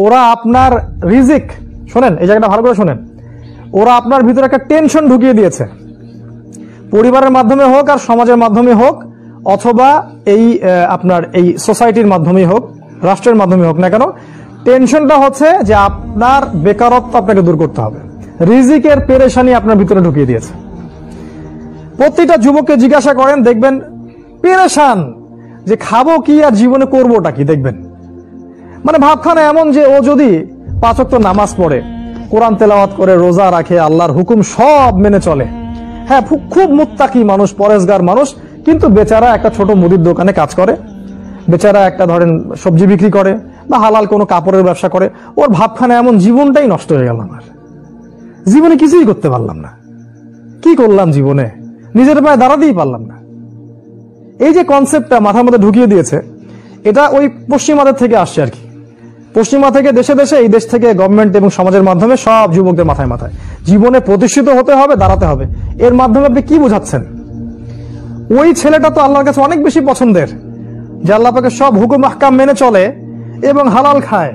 ওরা আপনার রিজিক, শোনেন এই জায়গাটা ভালো করে শোনেন, ওরা আপনার ভিতরে একটা টেনশন ঢুকিয়ে দিয়েছে, পরিবারের মাধ্যমে হোক আর সমাজের মাধ্যমে হোক, অথবা এই আপনার এই সোসাইটির মাধ্যমে হোক, রাষ্ট্রের মাধ্যমে হোক না কেন, টেনশনটা হচ্ছে যে আপনার বেকারত্ব আপনাকে দূর করতে হবে, রিজিকের পেরেশানি আপনার ভিতরে ঢুকিয়ে দিয়েছে। প্রতিটা যুবককে জিজ্ঞাসা করেন, দেখবেন পেরেশান যে খাবো কি আর জীবনে করবোটা কি। দেখবেন মানে ভাবখানা এমন যে ও যদি 5 ওয়াক্ত নামাজ পড়ে, কোরআন তেলাওয়াত করে, রোজা রাখে, আল্লাহর হুকুম সব মেনে চলে, হ্যাঁ খুব মুত্তাকি মানুষ, পরেজগার মানুষ, কিন্তু বেচারা একটা ছোট মুদির দোকানে কাজ করে, বেচারা একটা ধরেন সবজি বিক্রি করে বা হালাল কোনো কাপড়ের ব্যবসা করে, ওর ভাবখানা এমন জীবনটাই নষ্ট হয়ে গেল, আমার জীবনে কিছুই করতে পারলাম না, কি করলাম জীবনে, নিজের পায়ে দাঁড়াতেই পারলাম না। এই যে কনসেপ্টটা মাথার মধ্যে ঢুকিয়ে দিয়েছে, এটা ওই পশ্চিমাদের থেকে আসছে আর কি, পশ্চিমা থেকে দেশে দেশে, এই দেশ থেকে গভর্নমেন্ট এবং সমাজের মাধ্যমে সব যুবকদের মাথায় মাথায় জীবনে প্রতিষ্ঠিত হতে হবে, দাঁড়াতে হবে। এর মাধ্যমে আপনি কি বোঝাচ্ছেন? ওই ছেলেটা তো আল্লাহর কাছে অনেক বেশি পছন্দের, যে আল্লাহ পাকের সব হুকুম আহকাম মেনে চলে এবং হালাল খায়,